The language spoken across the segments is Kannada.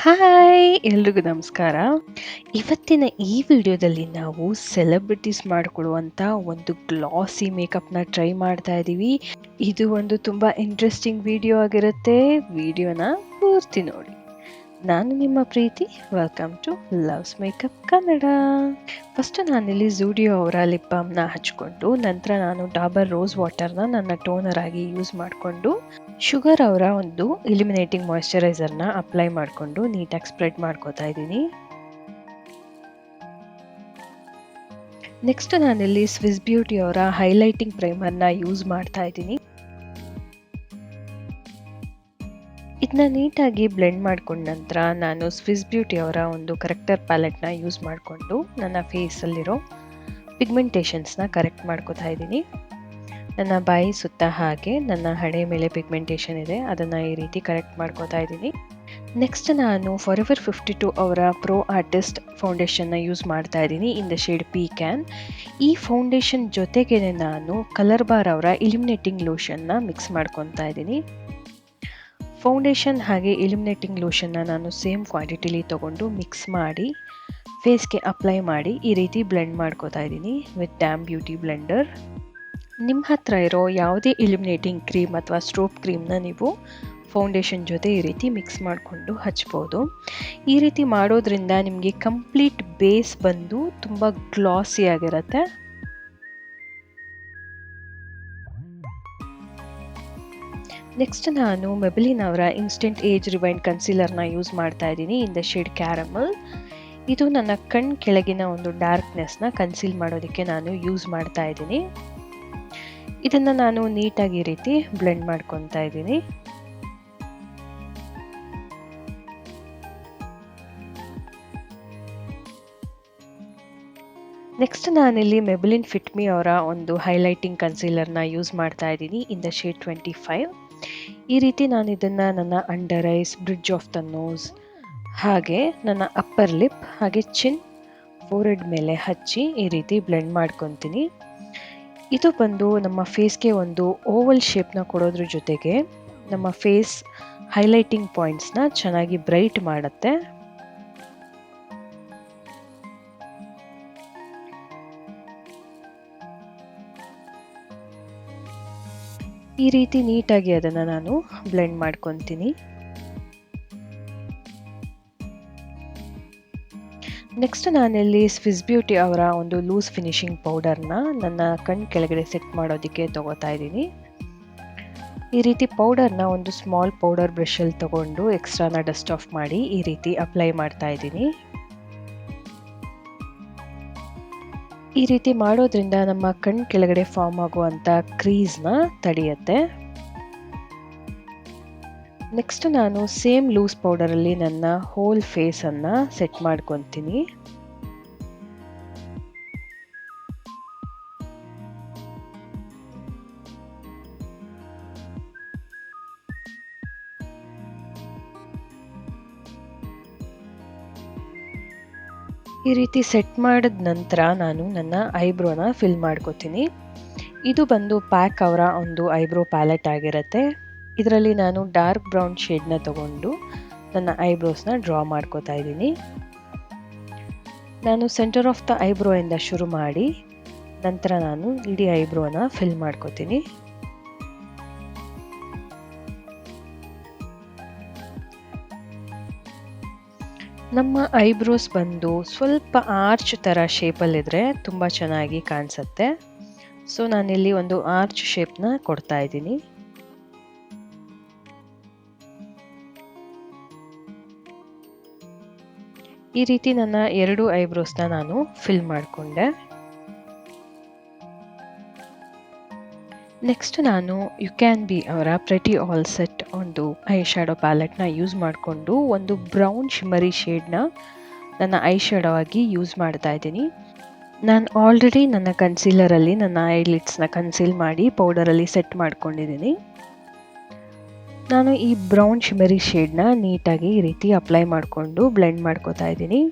ಹಾಯ್! ಎಲ್ರಿಗೂ ನಮಸ್ಕಾರ. ಇವತ್ತಿನ ಈ ವಿಡಿಯೋದಲ್ಲಿ ನಾವು ಸೆಲೆಬ್ರಿಟೀಸ್ ಮಾಡಿಕೊಳ್ಳುವಂಥ ಒಂದು ಗ್ಲಾಸಿ ಮೇಕಪ್‌ನ ಟ್ರೈ ಮಾಡ್ತಾ ಇದ್ದೀವಿ. ಇದು ಒಂದು ತುಂಬ ಇಂಟ್ರೆಸ್ಟಿಂಗ್ ವಿಡಿಯೋ ಆಗಿರುತ್ತೆ. ವಿಡಿಯೋನ ಪೂರ್ತಿ ನೋಡಿ. ನಾನು ನಿಮ್ಮ ಪ್ರೀತಿ. Welcome to love's makeup Kannada. First ನಾನಿಲ್ಲಿ ಝೂಡಿಯೋ ಅವರ ಲಿಪ್ ಬಾಮ್‌ನ ಹಚ್ಕೊಂಡು, ನಂತರ ನಾನು ಡಾಬರ್ ರೋಸ್ ವಾಟರ್‌ನ ನನ್ನ ಟೋನರ್ ಆಗಿ ಯೂಸ್ ಮಾಡಿಕೊಂಡು, ಶುಗರ್ ಅವರ ಒಂದು ಇಲ್ಯುಮಿನೇಟಿಂಗ್ ಮಾಯಿಶ್ಚರೈಸರ್‌ನ ಅಪ್ಲೈ ಮಾಡಿಕೊಂಡು ನೀಟಾಗಿ ಸ್ಪ್ರೆಡ್ ಮಾಡ್ಕೋತಾ ಇದ್ದೀನಿ. ನೆಕ್ಸ್ಟ್ ನಾನಿಲ್ಲಿ ಸ್ವಿಸ್ ಬ್ಯೂಟಿ ಅವರ ಹೈಲೈಟಿಂಗ್ ಪ್ರೈಮರ್‌ನ ಯೂಸ್ ಮಾಡ್ತಾ ಇದ್ದೀನಿ. ಇದನ್ನ ನೀಟಾಗಿ ಬ್ಲೆಂಡ್ ಮಾಡ್ಕೊಂಡ ನಂತರ ನಾನು ಸ್ವಿಸ್ ಬ್ಯೂಟಿ ಅವರ ಒಂದು ಕರೆಕ್ಟರ್ ಪ್ಯಾಲೆಟ್‌ನ ಯೂಸ್ ಮಾಡಿಕೊಂಡು ನನ್ನ ಫೇಸಲ್ಲಿರೋ ಪಿಗ್ಮೆಂಟೇಷನ್ಸ್‌ನ ಕರೆಕ್ಟ್ ಮಾಡ್ಕೋತಾ ಇದ್ದೀನಿ. ನನ್ನ ಬಾಯಿ ಸುತ್ತ ಹಾಗೆ ನನ್ನ ಹಣೆ ಮೇಲೆ ಪಿಗ್ಮೆಂಟೇಷನ್ ಇದೆ, ಅದನ್ನು ಈ ರೀತಿ ಕರೆಕ್ಟ್ ಮಾಡ್ಕೋತಾ ಇದ್ದೀನಿ. ನೆಕ್ಸ್ಟ್ ನಾನು ಫಾರೆವರ್ 52 ಅವರ ಪ್ರೋ ಆರ್ಟಿಸ್ಟ್ ಫೌಂಡೇಶನ್ನ ಯೂಸ್ ಮಾಡ್ತಾ ಇದ್ದೀನಿ ಇನ್ ದ ಶೇಡ್ ಪೀಕ್ಯಾನ್. ಈ ಫೌಂಡೇಶನ್ ಜೊತೆಗೆ ನಾನು ಕಲರ್ ಬಾರ್ ಅವರ ಇಲ್ಯುಮಿನೇಟಿಂಗ್ ಲೋಷನ್ನ ಮಿಕ್ಸ್ ಮಾಡ್ಕೊತಾ ಇದ್ದೀನಿ. ಫೌಂಡೇಶನ್ ಹಾಗೆ ಇಲ್ಯುಮಿನೇಟಿಂಗ್ ಲೋಷನ್ನ ನಾನು ಸೇಮ್ ಕ್ವಾಂಟಿಟಿಲಿ ತೊಗೊಂಡು ಮಿಕ್ಸ್ ಮಾಡಿ ಫೇಸ್ಗೆ ಅಪ್ಲೈ ಮಾಡಿ ಈ ರೀತಿ ಬ್ಲೆಂಡ್ ಮಾಡ್ಕೋತಾ ಇದ್ದೀನಿ ವಿತ್ ಡ್ಯಾಮ್ ಬ್ಯೂಟಿ ಬ್ಲೆಂಡರ್. ನಿಮ್ಮ ಹತ್ರ ಇರೋ ಯಾವುದೇ ಇಲ್ಯುಮಿನೇಟಿಂಗ್ ಕ್ರೀಮ್ ಅಥವಾ ಸ್ಟ್ರೋಪ್ ಕ್ರೀಮ್ನ ನೀವು ಫೌಂಡೇಶನ್ ಜೊತೆ ಈ ರೀತಿ ಮಿಕ್ಸ್ ಮಾಡಿಕೊಂಡು ಹಚ್ಬೋದು. ಈ ರೀತಿ ಮಾಡೋದ್ರಿಂದ ನಿಮಗೆ ಕಂಪ್ಲೀಟ್ ಬೇಸ್ ಬಂದು ತುಂಬ ಗ್ಲಾಸಿ ಆಗಿರುತ್ತೆ. ನೆಕ್ಸ್ಟ್ ನಾನು ಮೆಬೆಲಿನ್ ಅವರ ಇನ್ಸ್ಟೆಂಟ್ ಏಜ್ ರಿವೈಂಡ್ ಕನ್ಸೀಲರ್ನ ಯೂಸ್ ಮಾಡ್ತಾ ಇದ್ದೀನಿ ಇನ್ ದ ಶೇಡ್ ಕ್ಯಾರಮಲ್. ಇದು ನನ್ನ ಕಣ್ಣು ಕೆಳಗಿನ ಒಂದು ಡಾರ್ಕ್ನೆಸ್ನ ಕನ್ಸೀಲ್ ಮಾಡೋದಕ್ಕೆ ನಾನು ಯೂಸ್ ಮಾಡ್ತಾ ಇದ್ದೀನಿ. ಇದನ್ನು ನಾನು ನೀಟಾಗಿ ಈ ರೀತಿ ಬ್ಲೆಂಡ್ ಮಾಡ್ಕೊತಾ ಇದ್ದೀನಿ. ನೆಕ್ಸ್ಟ್ ನಾನಿಲ್ಲಿ ಮೆಬೆಲಿನ್ ಫಿಟ್ ಮಿ ಅವರ ಒಂದು ಹೈಲೈಟಿಂಗ್ ಕನ್ಸೀಲರ್ನ ಯೂಸ್ ಮಾಡ್ತಾ ಇದ್ದೀನಿ ಇನ್ ದ ಶೇಡ್ 25. ಈ ರೀತಿ ನಾನು ಇದನ್ನು ನನ್ನ under eyes, bridge of the nose ಹಾಗೆ ನನ್ನ ಅಪ್ಪರ್ ಲಿಪ್ ಹಾಗೆ ಚಿನ್, ಫೋರೆಡ್ ಮೇಲೆ ಹಚ್ಚಿ ಈ ರೀತಿ ಬ್ಲೆಂಡ್ ಮಾಡ್ಕೊತೀನಿ. ಇದು ಬಂದು ನಮ್ಮ ಫೇಸ್ಗೆ ಒಂದು ಓವಲ್ ಶೇಪ್ನ ಕೊಡೋದ್ರ ಜೊತೆಗೆ ನಮ್ಮ ಫೇಸ್ ಹೈಲೈಟಿಂಗ್ ಪಾಯಿಂಟ್ಸ್ನ ಚೆನ್ನಾಗಿ ಬ್ರೈಟ್ ಮಾಡುತ್ತೆ. ಈ ರೀತಿ ನೀಟಾಗಿ ಅದನ್ನು ನಾನು ಬ್ಲೆಂಡ್ ಮಾಡ್ಕೊತೀನಿ. ನೆಕ್ಸ್ಟ್ ನಾನಿಲ್ಲಿ ಸ್ವಿಸ್ ಬ್ಯೂಟಿ ಅವರ ಒಂದು ಲೂಸ್ ಫಿನಿಶಿಂಗ್ ಪೌಡರ್ನ ನನ್ನ ಕಣ್ಣು ಕೆಳಗಡೆ ಸೆಟ್ ಮಾಡೋದಕ್ಕೆ ತಗೋತಾ ಇದ್ದೀನಿ. ಈ ರೀತಿ ಪೌಡರ್ನ ಒಂದು ಸ್ಮಾಲ್ ಪೌಡರ್ ಬ್ರಷಲ್ಲಿ ತಗೊಂಡು ಎಕ್ಸ್ಟ್ರಾನ ಡಸ್ಟ್ ಆಫ್ ಮಾಡಿ ಈ ರೀತಿ ಅಪ್ಲೈ ಮಾಡ್ತಾ ಇದ್ದೀನಿ. ಈ ರೀತಿ ಮಾಡೋದ್ರಿಂದ ನಮ್ಮ ಕಣ್ಣು ಕೆಳಗಡೆ ಫಾರ್ಮ್ ಆಗುವಂಥ ಕ್ರೀಸ್ನ ತಡೆಯುತ್ತೆ. ನೆಕ್ಸ್ಟ್ ನಾನು ಸೇಮ್ ಲೂಸ್ ಪೌಡರಲ್ಲಿ ನನ್ನ ಹೋಲ್ ಫೇಸನ್ನು ಸೆಟ್ ಮಾಡ್ಕೊತೀನಿ. ಈ ರೀತಿ ಸೆಟ್ ಮಾಡಿದ ನಂತರ ನಾನು ನನ್ನ ಐಬ್ರೋನ ಫಿಲ್ ಮಾಡ್ಕೋತೀನಿ. ಇದು ಬಂದು ಪ್ಯಾಕ್ ಅವರ ಒಂದು ಐಬ್ರೋ ಪ್ಯಾಲೆಟ್ ಆಗಿರುತ್ತೆ. ಇದರಲ್ಲಿ ನಾನು ಡಾರ್ಕ್ ಬ್ರೌನ್ ಶೇಡ್ನ ತಗೊಂಡು ನನ್ನ ಐಬ್ರೋಸ್ನ ಡ್ರಾ ಮಾಡ್ಕೋತಾ ಇದ್ದೀನಿ. ನಾನು ಸೆಂಟರ್ ಆಫ್ ದ ಐಬ್ರೋ ಇಂದ ಶುರು ಮಾಡಿ ನಂತರ ನಾನು ಇಡೀ ಐಬ್ರೋನ ಫಿಲ್ ಮಾಡ್ಕೋತೀನಿ. ನಮ್ಮ ಐಬ್ರೋಸ್ ಬಂದು ಸ್ವಲ್ಪ ಆರ್ಚ್ ಥರ ಶೇಪಲ್ಲಿದ್ದರೆ ತುಂಬ ಚೆನ್ನಾಗಿ ಕಾಣಿಸುತ್ತೆ. ಸೊ ನಾನಿಲ್ಲಿ ಒಂದು ಆರ್ಚ್ ಶೇಪ್ನ ಕೊಡ್ತಾ ಇದ್ದೀನಿ. ಈ ರೀತಿ ನನ್ನ 2 ಐಬ್ರೋಸ್ನ ನಾನು ಫಿಲ್ ಮಾಡಿಕೊಂಡೆ. ನೆಕ್ಸ್ಟ್ ನಾನು ಯು ಕ್ಯಾನ್ ಬಿ ಅವರ ಪ್ರೆಟಿ ಆಲ್ ಸೆಟ್ ಒಂದು ಐ ಶ್ಯಾಡೋ ಪ್ಯಾಲೆಟ್ನ ಯೂಸ್ ಮಾಡಿಕೊಂಡು ಒಂದು ಬ್ರೌನ್ ಶಿಮರಿ ಶೇಡ್ನ ನನ್ನ ಐ ಶ್ಯಾಡೋ ಆಗಿ ಯೂಸ್ ಮಾಡ್ತಾ ಇದ್ದೀನಿ. ನಾನು ಆಲ್ರೆಡಿ ನನ್ನ ಕನ್ಸೀಲರಲ್ಲಿ ನನ್ನ ಐಲಿಡ್ಸ್ನ ಕನ್ಸೀಲ್ ಮಾಡಿ ಪೌಡರಲ್ಲಿ ಸೆಟ್ ಮಾಡ್ಕೊಂಡಿದ್ದೀನಿ. ನಾನು ಈ ಬ್ರೌನ್ ಶಿಮರಿ ಶೇಡ್ನ ನೀಟಾಗಿ ಈ ರೀತಿ ಅಪ್ಲೈ ಮಾಡಿಕೊಂಡು ಬ್ಲೆಂಡ್ ಮಾಡ್ಕೋತಾ ಇದ್ದೀನಿ.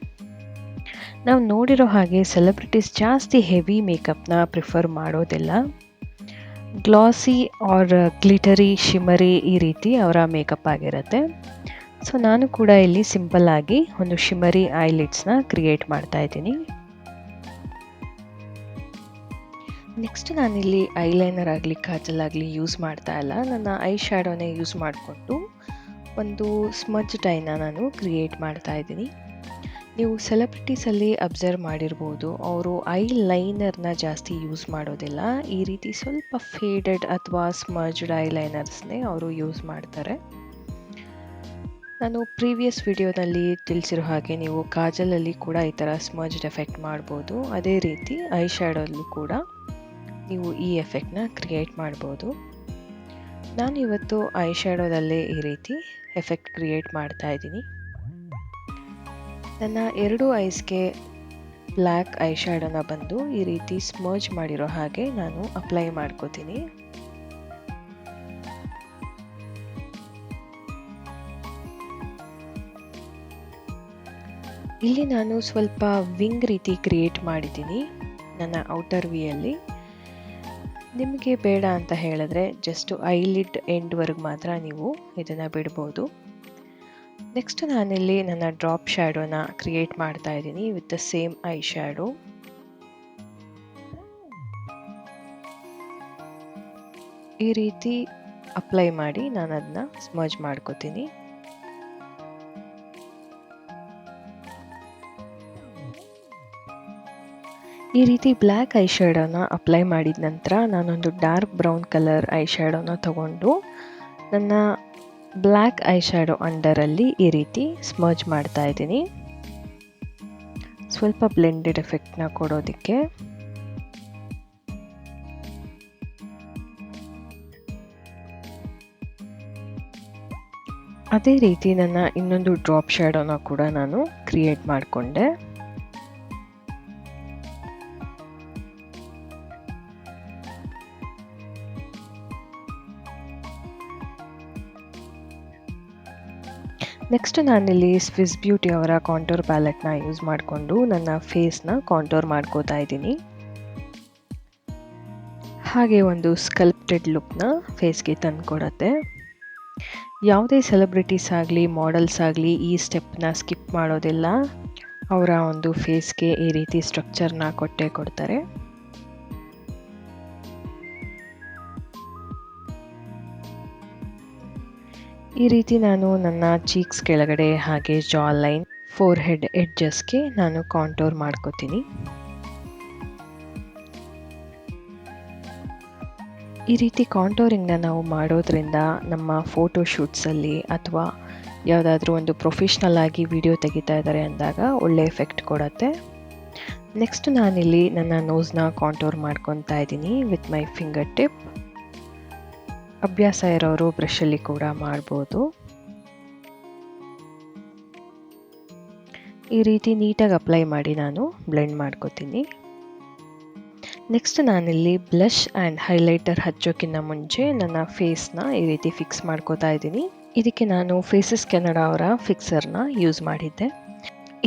ನಾವು ನೋಡಿರೋ ಹಾಗೆ ಸೆಲೆಬ್ರಿಟೀಸ್ ಜಾಸ್ತಿ ಹೆವಿ ಮೇಕಪ್ನ ಪ್ರಿಫರ್ ಮಾಡೋದಿಲ್ಲ. ಗ್ಲಾಸಿ ಆರ್ ಗ್ಲಿಟರಿ ಶಿಮರಿ ಈ ರೀತಿ ಅವರ ಮೇಕಪ್ ಆಗಿರುತ್ತೆ. ಸೊ ನಾನು ಕೂಡ ಇಲ್ಲಿ ಸಿಂಪಲ್ ಆಗಿ ಒಂದು ಶಿಮರಿ ಐಲಿಡ್ಸ್ನ ಕ್ರಿಯೇಟ್ ಮಾಡ್ತಾ ಇದ್ದೀನಿ. ನೆಕ್ಸ್ಟ್ ನಾನಿಲ್ಲಿ ಐಲೈನರ್ ಆಗಲಿ ಕಾಜಲ್ ಆಗಲಿ ಯೂಸ್ ಮಾಡ್ತಾ ಇಲ್ಲ. ನನ್ನ ಐ ಶ್ಯಾಡೋನೇ ಯೂಸ್ ಮಾಡಿಕೊಂಡು ಒಂದು ಸ್ಮಜ್ ಡೈನ ನಾನು ಕ್ರಿಯೇಟ್ ಮಾಡ್ತಾ ಇದ್ದೀನಿ. ನೀವು ಸೆಲೆಬ್ರಿಟೀಸಲ್ಲಿ ಅಬ್ಸರ್ವ್ ಮಾಡಿರ್ಬೋದು, ಅವರು ಐ ಲೈನರ್ನ ಜಾಸ್ತಿ ಯೂಸ್ ಮಾಡೋದಿಲ್ಲ. ಈ ರೀತಿ ಸ್ವಲ್ಪ ಫೇಡೆಡ್ ಅಥವಾ ಸ್ಮಜ್ಡ್ ಐ ಲೈನರ್ಸ್ನೇ ಅವರು ಯೂಸ್ ಮಾಡ್ತಾರೆ. ನಾನು ಪ್ರೀವಿಯಸ್ ವಿಡಿಯೋನಲ್ಲಿ ತಿಳಿಸಿರೋ ಹಾಗೆ ನೀವು ಕಾಜಲಲ್ಲಿ ಕೂಡ ಈ ಥರ ಸ್ಮಜ್ಡ್ ಎಫೆಕ್ಟ್ ಮಾಡ್ಬೋದು. ಅದೇ ರೀತಿ ಐ ಶ್ಯಾಡೋಲ್ಲೂ ಕೂಡ ನೀವು ಈ ಎಫೆಕ್ಟ್ನ ಕ್ರಿಯೇಟ್ ಮಾಡ್ಬೋದು. ನಾನು ಇವತ್ತು ಐ ಶ್ಯಾಡೋದಲ್ಲೇ ಈ ರೀತಿ ಎಫೆಕ್ಟ್ ಕ್ರಿಯೇಟ್ ಮಾಡ್ತಾ ಇದ್ದೀನಿ. ನನ್ನ ಎರಡು ಐಸ್ಗೆ ಬ್ಲ್ಯಾಕ್ ಐ ಶ್ಯಾಡೋನ ಬಂದು ಈ ರೀತಿ ಸ್ಮರ್ಜ್ ಮಾಡಿರೋ ಹಾಗೆ ನಾನು ಅಪ್ಲೈ ಮಾಡ್ಕೋತೀನಿ. ಇಲ್ಲಿ ನಾನು ಸ್ವಲ್ಪ ವಿಂಗ್ ರೀತಿ ಕ್ರಿಯೇಟ್ ಮಾಡಿದ್ದೀನಿ ನನ್ನ ಔಟರ್ ವಿಯಲ್ಲಿ. ನಿಮಗೆ ಬೇಡ ಅಂತ ಹೇಳಿದ್ರೆ ಜಸ್ಟ್ ಐಲಿಡ್ ಎಂಡ್ವರೆಗೆ ಮಾತ್ರ ನೀವು ಇದನ್ನು ಬಿಡ್ಬೋದು. ನೆಕ್ಸ್ಟ್ ನಾನಿಲ್ಲಿ ನನ್ನ ಡ್ರಾಪ್ ಶ್ಯಾಡೋನ ಕ್ರಿಯೇಟ್ ಮಾಡ್ತಾ ಇದ್ದೀನಿ with the same I shadow. ಈ ರೀತಿ ಅಪ್ಲೈ ಮಾಡಿ ನಾನು ಅದನ್ನ ಸ್ಮರ್ಜ್ ಮಾಡ್ಕೋತೀನಿ. ಈ ರೀತಿ ಬ್ಲ್ಯಾಕ್ ಐ ಶ್ಯಾಡೋನ ಅಪ್ಲೈ ಮಾಡಿದ ನಂತರ ನಾನೊಂದು ಡಾರ್ಕ್ ಬ್ರೌನ್ ಕಲರ್ ಐ ಶ್ಯಾಡೋನ ತಗೊಂಡು ನನ್ನ ಬ್ಲ್ಯಾಕ್ ಐ ಶ್ಯಾಡೋ ಅಂಡರಲ್ಲಿ ಈ ರೀತಿ ಸ್ಮರ್ಜ್ ಮಾಡ್ತಾ ಇದ್ದೀನಿ, ಸ್ವಲ್ಪ ಬ್ಲೆಂಡೆಡ್ ಎಫೆಕ್ಟ್ನ ಕೊಡೋದಕ್ಕೆ. ಅದೇ ರೀತಿ ನನ್ನ ಇನ್ನೊಂದು ಡ್ರಾಪ್ ಶ್ಯಾಡೋನ ಕೂಡ ನಾನು ಕ್ರಿಯೇಟ್ ಮಾಡಿಕೊಂಡೆ. ನೆಕ್ಸ್ಟ್ ನಾನಿಲ್ಲಿ ಸ್ವಿಸ್ ಬ್ಯೂಟಿ ಅವರ ಕಾಂಟೋರ್ ಪ್ಯಾಲೆಟ್ನ ಯೂಸ್ ಮಾಡಿಕೊಂಡು ನನ್ನ ಫೇಸ್ನ ಕಾಂಟೋರ್ ಮಾಡ್ಕೋತಾ ಇದ್ದೀನಿ. ಹಾಗೆ ಒಂದು ಸ್ಕಲ್ಪ್ಟೆಡ್ ಲುಕ್ನ ಫೇಸ್ಗೆ ತಂದುಕೊಡತ್ತೆ. ಯಾವುದೇ ಸೆಲೆಬ್ರಿಟೀಸ್ ಆಗಲಿ ಮಾಡೆಲ್ಸ್ ಆಗಲಿ ಈ ಸ್ಟೆಪ್ನ ಸ್ಕಿಪ್ ಮಾಡೋದಿಲ್ಲ. ಅವರ ಒಂದು ಫೇಸ್ಗೆ ಈ ರೀತಿ ಸ್ಟ್ರಕ್ಚರ್ನ ಕೊಟ್ಟೇ ಕೊಡ್ತಾರೆ. ಈ ರೀತಿ ನಾನು ನನ್ನ ಚೀಕ್ಸ್ ಕೆಳಗಡೆ ಹಾಗೆ ಜಾ ಲೈನ್, ಫೋರ್ ಹೆಡ್ ಎಡ್ಜಸ್ಗೆ ನಾನು ಕಾಂಟೋರ್ ಮಾಡ್ಕೋತೀನಿ. ಈ ರೀತಿ ಕಾಂಟೋರಿಂಗ್ನ ನಾವು ಮಾಡೋದ್ರಿಂದ ನಮ್ಮ ಫೋಟೋ ಶೂಟ್ಸಲ್ಲಿ ಅಥವಾ ಯಾವುದಾದ್ರೂ ಒಂದು ಪ್ರೊಫೆಷ್ನಲ್ ಆಗಿ ವಿಡಿಯೋ ತೆಗಿತಾ ಇದ್ದಾರೆ ಅಂದಾಗ ಒಳ್ಳೆ ಎಫೆಕ್ಟ್ ಕೊಡುತ್ತೆ. ನೆಕ್ಸ್ಟ್ ನಾನಿಲ್ಲಿ ನನ್ನ ನೋಸ್ನ ಕಾಂಟೋರ್ ಮಾಡ್ಕೊತಾ ಇದ್ದೀನಿ ವಿತ್ ಮೈ ಫಿಂಗರ್ ಟಿಪ್. ಅಭ್ಯಾಸ ಇರೋರು ಬ್ರಷಲ್ಲಿ ಕೂಡ ಮಾಡ್ಬೋದು. ಈ ರೀತಿ ನೀಟಾಗಿ ಅಪ್ಲೈ ಮಾಡಿ ನಾನು ಬ್ಲೆಂಡ್ ಮಾಡ್ಕೋತೀನಿ. ನೆಕ್ಸ್ಟ್ ನಾನಿಲ್ಲಿ ಬ್ಲಷ್ ಆ್ಯಂಡ್ ಹೈಲೈಟರ್ ಹಚ್ಚೋಕ್ಕಿಂತ ಮುಂಚೆ ನನ್ನ ಫೇಸ್ನ ಈ ರೀತಿ ಫಿಕ್ಸ್ ಮಾಡ್ಕೋತಾ ಇದ್ದೀನಿ. ಇದಕ್ಕೆ ನಾನು ಫೇಸಸ್ ಕೆನಡಾ ಅವರ ಫಿಕ್ಸರ್ನ ಯೂಸ್ ಮಾಡಿದ್ದೆ.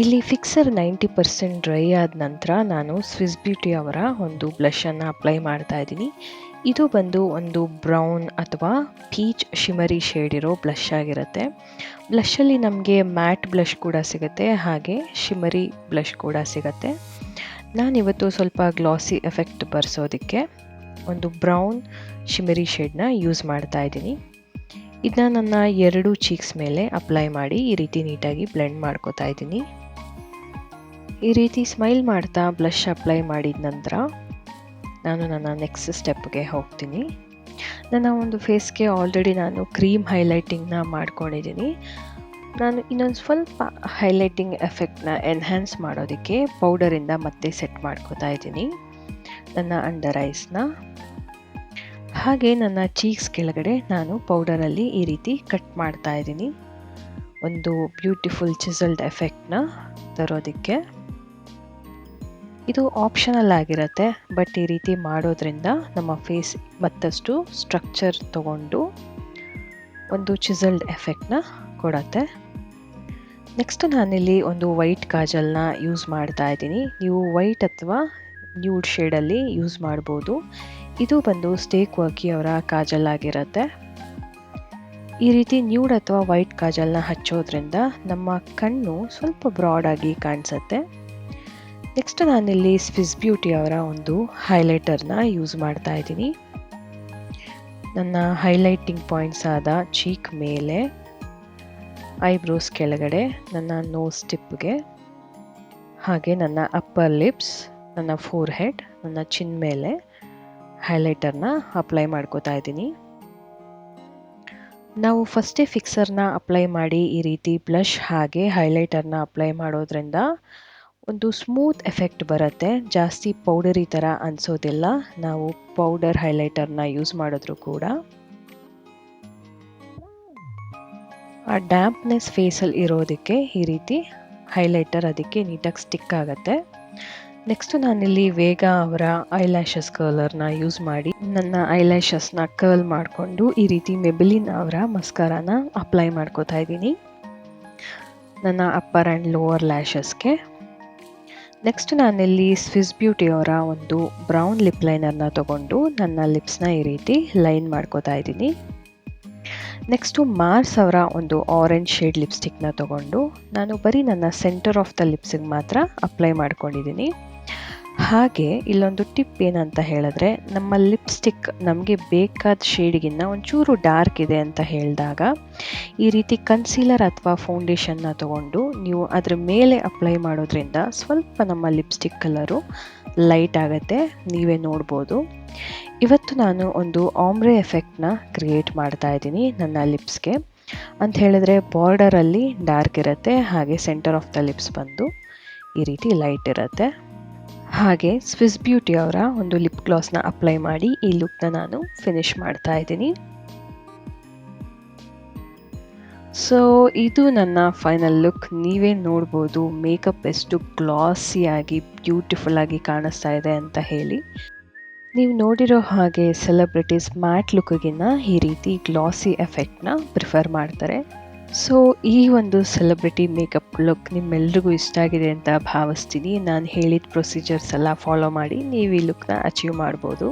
ಇಲ್ಲಿ ಫಿಕ್ಸರ್ 90% ಡ್ರೈ ಆದ ನಂತರ ನಾನು ಸ್ವಿಸ್ ಬ್ಯೂಟಿ ಅವರ ಒಂದು ಬ್ಲಷನ್ನು ಅಪ್ಲೈ ಮಾಡ್ತಾ ಇದ್ದೀನಿ. ಇದು ಬಂದು ಒಂದು ಬ್ರೌನ್ ಅಥವಾ ಪೀಚ್ ಶಿಮರಿ ಶೇಡ್ ಇರೋ ಬ್ಲಷ್ ಆಗಿರುತ್ತೆ. ಬ್ಲಷಲ್ಲಿ ನಮಗೆ ಮ್ಯಾಟ್ ಬ್ಲಷ್ ಕೂಡ ಸಿಗುತ್ತೆ, ಹಾಗೆ ಶಿಮರಿ ಬ್ಲಷ್ ಕೂಡ ಸಿಗುತ್ತೆ. ನಾನಿವತ್ತು ಸ್ವಲ್ಪ ಗ್ಲಾಸಿ ಎಫೆಕ್ಟ್ ಬರ್ಸೋದಕ್ಕೆ ಒಂದು ಬ್ರೌನ್ ಶಿಮರಿ ಶೇಡ್ನ ಯೂಸ್ ಮಾಡ್ತಾ ಇದ್ದೀನಿ. ಇದನ್ನ ನನ್ನ ಎರಡು ಚೀಕ್ಸ್ ಮೇಲೆ ಅಪ್ಲೈ ಮಾಡಿ ಈ ರೀತಿ ನೀಟಾಗಿ ಬ್ಲೆಂಡ್ ಮಾಡ್ಕೋತಾ ಇದ್ದೀನಿ. ಈ ರೀತಿ ಸ್ಮೈಲ್ ಮಾಡ್ತಾ ಬ್ಲಷ್ ಅಪ್ಲೈ ಮಾಡಿದ ನಂತರ ನಾನು ನನ್ನ ನೆಕ್ಸ್ಟ್ ಸ್ಟೆಪ್ಗೆ ಹೋಗ್ತೀನಿ. ನನ್ನ ಒಂದು ಫೇಸ್ಗೆ ಆಲ್ರೆಡಿ ನಾನು ಕ್ರೀಮ್ ಹೈಲೈಟಿಂಗ್ನ ಮಾಡ್ಕೊಂಡಿದ್ದೀನಿ. ನಾನು ಇನ್ನೊಂದು ಸ್ವಲ್ಪ ಹೈಲೈಟಿಂಗ್ ಎಫೆಕ್ಟ್ನ ಎನ್ಹ್ಯಾನ್ಸ್ ಮಾಡೋದಕ್ಕೆ ಪೌಡರಿಂದ ಮತ್ತೆ ಸೆಟ್ ಮಾಡ್ಕೋತಾ ಇದ್ದೀನಿ ನನ್ನ ಅಂಡರ್ ಐಸ್ನ. ಹಾಗೆ ನನ್ನ ಚೀಕ್ಸ್ ಕೆಳಗಡೆ ನಾನು ಪೌಡರಲ್ಲಿ ಈ ರೀತಿ ಕಟ್ ಮಾಡ್ತಾ ಇದ್ದೀನಿ ಒಂದು ಬ್ಯೂಟಿಫುಲ್ ಚಿಸಲ್ಡ್ ಎಫೆಕ್ಟ್ನ ತರೋದಕ್ಕೆ. ಇದು ಆಪ್ಷನಲ್ ಆಗಿರುತ್ತೆ, ಬಟ್ ಈ ರೀತಿ ಮಾಡೋದ್ರಿಂದ ನಮ್ಮ ಫೇಸ್ ಮತ್ತಷ್ಟು ಸ್ಟ್ರಕ್ಚರ್ ತಗೊಂಡು ಒಂದು ಚಿಸಲ್ಡ್ ಎಫೆಕ್ಟ್ನ ಕೊಡತ್ತೆ. ನೆಕ್ಸ್ಟ್ ನಾನಿಲ್ಲಿ ಒಂದು ವೈಟ್ ಕಾಜಲ್ನ ಯೂಸ್ ಮಾಡ್ತಾ ಇದ್ದೀನಿ. ನೀವು ವೈಟ್ ಅಥವಾ ನ್ಯೂಡ್ ಶೇಡಲ್ಲಿ ಯೂಸ್ ಮಾಡ್ಬೋದು. ಇದು ಬಂದು ಸ್ಟೇಕ್ ವರ್ಕಿ ಅವರ ಕಾಜಲ್ ಆಗಿರುತ್ತೆ. ಈ ರೀತಿ ನ್ಯೂಡ್ ಅಥವಾ ವೈಟ್ ಕಾಜಲ್ನ ಹಚ್ಚೋದ್ರಿಂದ ನಮ್ಮ ಕಣ್ಣು ಸ್ವಲ್ಪ ಬ್ರಾಡ್ ಆಗಿ ಕಾಣಿಸುತ್ತೆ. ನೆಕ್ಸ್ಟ್ ನಾನಿಲ್ಲಿ ಸ್ವಿಸ್ ಬ್ಯೂಟಿ ಅವರ ಒಂದು ಹೈಲೈಟರ್ನ ಯೂಸ್ ಮಾಡ್ತಾ ಇದ್ದೀನಿ. ನನ್ನ ಹೈಲೈಟಿಂಗ್ ಪಾಯಿಂಟ್ಸ್ ಆದ ಚೀಕ್ ಮೇಲೆ, ಐಬ್ರೋಸ್ ಕೆಳಗಡೆ, ನನ್ನ ನೋಸ್ ಟಿಪ್ಗೆ, ಹಾಗೆ ನನ್ನ ಅಪ್ಪರ್ ಲಿಪ್ಸ್, ನನ್ನ ಫೋರ್ ಹೆಡ್, ನನ್ನ ಚಿನ್ ಮೇಲೆ ಹೈಲೈಟರ್ನ ಅಪ್ಲೈ ಮಾಡ್ಕೋತಾ ಇದ್ದೀನಿ. ನಾವು ಫಸ್ಟೇ ಫಿಕ್ಸರ್ನ ಅಪ್ಲೈ ಮಾಡಿ ಈ ರೀತಿ ಬ್ಲಷ್ ಹಾಗೆ ಹೈಲೈಟರ್ನ ಅಪ್ಲೈ ಮಾಡೋದ್ರಿಂದ ಒಂದು ಸ್ಮೂತ್ ಎಫೆಕ್ಟ್ ಬರುತ್ತೆ. ಜಾಸ್ತಿ ಪೌಡರಿ ಥರ ಅನಿಸೋದಿಲ್ಲ ನಾವು ಪೌಡರ್ ಹೈಲೈಟರ್ನ ಯೂಸ್ ಮಾಡಿದ್ರು ಕೂಡ. ಆ ಡ್ಯಾಂಪ್ನೆಸ್ ಫೇಸಲ್ಲಿ ಇರೋದಕ್ಕೆ ಈ ರೀತಿ ಹೈಲೈಟರ್ ಅದಕ್ಕೆ ನೀಟಾಗಿ ಸ್ಟಿಕ್ ಆಗುತ್ತೆ. ನೆಕ್ಸ್ಟ್ ನಾನಿಲ್ಲಿ ವೇಗ ಅವರ ಐಲ್ಯಾಶಸ್ ಕರ್ಲರ್ನ ಯೂಸ್ ಮಾಡಿ ನನ್ನ ಐಲ್ಯಾಶಸ್ನ ಕರ್ಲ್ ಮಾಡಿಕೊಂಡು ಈ ರೀತಿ ಮೆಬಿಲಿನ್ ಅವರ ಮಸ್ಕಾರಾನ ಅಪ್ಲೈ ಮಾಡ್ಕೋತಾ ಇದ್ದೀನಿ ನನ್ನ ಅಪ್ಪರ್ ಆ್ಯಂಡ್ ಲೋವರ್ ಲ್ಯಾಶಸ್ಗೆ. ನೆಕ್ಸ್ಟ್ ನಾನಿಲ್ಲಿ ಸ್ವಿಸ್ ಬ್ಯೂಟಿ ಅವರ ಒಂದು ಬ್ರೌನ್ ಲಿಪ್ ಲೈನರ್ನ ತಗೊಂಡು ನನ್ನ ಲಿಪ್ಸ್ನ ಈ ರೀತಿ ಲೈನ್ ಮಾಡ್ಕೋತಾ ಇದ್ದೀನಿ. ನೆಕ್ಸ್ಟು ಮಾರ್ಸ್ ಅವರ ಒಂದು ಆರೆಂಜ್ ಶೇಡ್ ಲಿಪ್ಸ್ಟಿಕ್ನ ತಗೊಂಡು ನಾನು ಬರೀ ನನ್ನ ಸೆಂಟರ್ ಆಫ್ ದ ಲಿಪ್ಸಿಗೆ ಮಾತ್ರ ಅಪ್ಲೈ ಮಾಡ್ಕೊಂಡಿದ್ದೀನಿ. ಹಾಗೆ ಇಲ್ಲೊಂದು ಟಿಪ್ ಏನಂತ ಹೇಳಿದ್ರೆ, ನಮ್ಮ ಲಿಪ್ಸ್ಟಿಕ್ ನಮಗೆ ಬೇಕಾದ ಶೇಡಿಗಿನ್ನ ಒಂಚೂರು ಡಾರ್ಕ್ ಇದೆ ಅಂತ ಹೇಳಿದಾಗ ಈ ರೀತಿ ಕನ್ಸೀಲರ್ ಅಥವಾ ಫೌಂಡೇಶನ್ನ ತಗೊಂಡು ನೀವು ಅದ್ರ ಮೇಲೆ ಅಪ್ಲೈ ಮಾಡೋದ್ರಿಂದ ಸ್ವಲ್ಪ ನಮ್ಮ ಲಿಪ್ಸ್ಟಿಕ್ ಕಲರು ಲೈಟ್ ಆಗುತ್ತೆ, ನೀವೇ ನೋಡ್ಬೋದು. ಇವತ್ತು ನಾನು ಒಂದು ಆಮ್ರೆ ಎಫೆಕ್ಟ್ನ ಕ್ರಿಯೇಟ್ ಮಾಡ್ತಾ ಇದ್ದೀನಿ ನನ್ನ ಲಿಪ್ಸ್ಗೆ. ಅಂತ ಹೇಳಿದ್ರೆ ಬಾರ್ಡರಲ್ಲಿ ಡಾರ್ಕ್ ಇರುತ್ತೆ, ಹಾಗೆ ಸೆಂಟರ್ ಆಫ್ ದ ಲಿಪ್ಸ್ ಬಂದು ಈ ರೀತಿ ಲೈಟ್ ಇರುತ್ತೆ. ಹಾಗೆ ಸ್ವಿಸ್ ಬ್ಯೂಟಿ ಅವರ ಒಂದು ಲಿಪ್ ಗ್ಲಾಸ್ನ ಅಪ್ಲೈ ಮಾಡಿ ಈ ಲುಕ್ನ ನಾನು ಫಿನಿಶ್ ಮಾಡ್ತಾ ಇದ್ದೀನಿ. ಸೊ ಇದು ನನ್ನ ಫೈನಲ್ ಲುಕ್. ನೀವೇ ನೋಡ್ಬೋದು ಮೇಕಪ್ ಎಷ್ಟು ಗ್ಲಾಸಿಯಾಗಿ ಬ್ಯೂಟಿಫುಲ್ ಆಗಿ ಕಾಣಿಸ್ತಾ ಇದೆ ಅಂತ ಹೇಳಿ. ನೀವು ನೋಡಿರೋ ಹಾಗೆ ಸೆಲೆಬ್ರಿಟೀಸ್ ಮ್ಯಾಟ್ ಲುಕ್ಗಿನ್ನ ಈ ರೀತಿ ಗ್ಲಾಸಿ ಎಫೆಕ್ಟ್ನ ಪ್ರಿಫರ್ ಮಾಡ್ತಾರೆ. ಸೊ ಈ ಒಂದು ಸೆಲೆಬ್ರಿಟಿ ಮೇಕಪ್ ಲುಕ್ ನಿಮ್ಮೆಲ್ರಿಗೂ ಇಷ್ಟ ಆಗಿದೆ ಅಂತ ಭಾವಿಸ್ತೀನಿ. ನಾನು ಹೇಳಿದ ಪ್ರೊಸೀಜರ್ಸ್ ಎಲ್ಲ ಫಾಲೋ ಮಾಡಿ ನೀವು ಈ ಲುಕ್ನ ಅಚೀವ್ ಮಾಡ್ಬೋದು.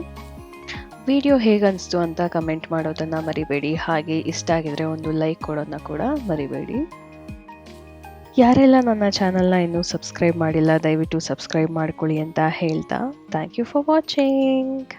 ವಿಡಿಯೋ ಹೇಗನ್ನಿಸ್ತು ಅಂತ ಕಮೆಂಟ್ ಮಾಡೋದನ್ನು ಮರಿಬೇಡಿ. ಹಾಗೆ ಇಷ್ಟ ಆಗಿದ್ರೆ ಒಂದು ಲೈಕ್ ಕೊಡೋದನ್ನ ಕೂಡ ಮರಿಬೇಡಿ. ಯಾರೆಲ್ಲ ನನ್ನ ಚಾನಲ್ನ ಇನ್ನೂ ಸಬ್ಸ್ಕ್ರೈಬ್ ಮಾಡಿಲ್ಲ ದಯವಿಟ್ಟು ಸಬ್ಸ್ಕ್ರೈಬ್ ಮಾಡ್ಕೊಳ್ಳಿ ಅಂತ ಹೇಳ್ತಾ ಥ್ಯಾಂಕ್ ಯು ಫಾರ್ ವಾಚಿಂಗ್.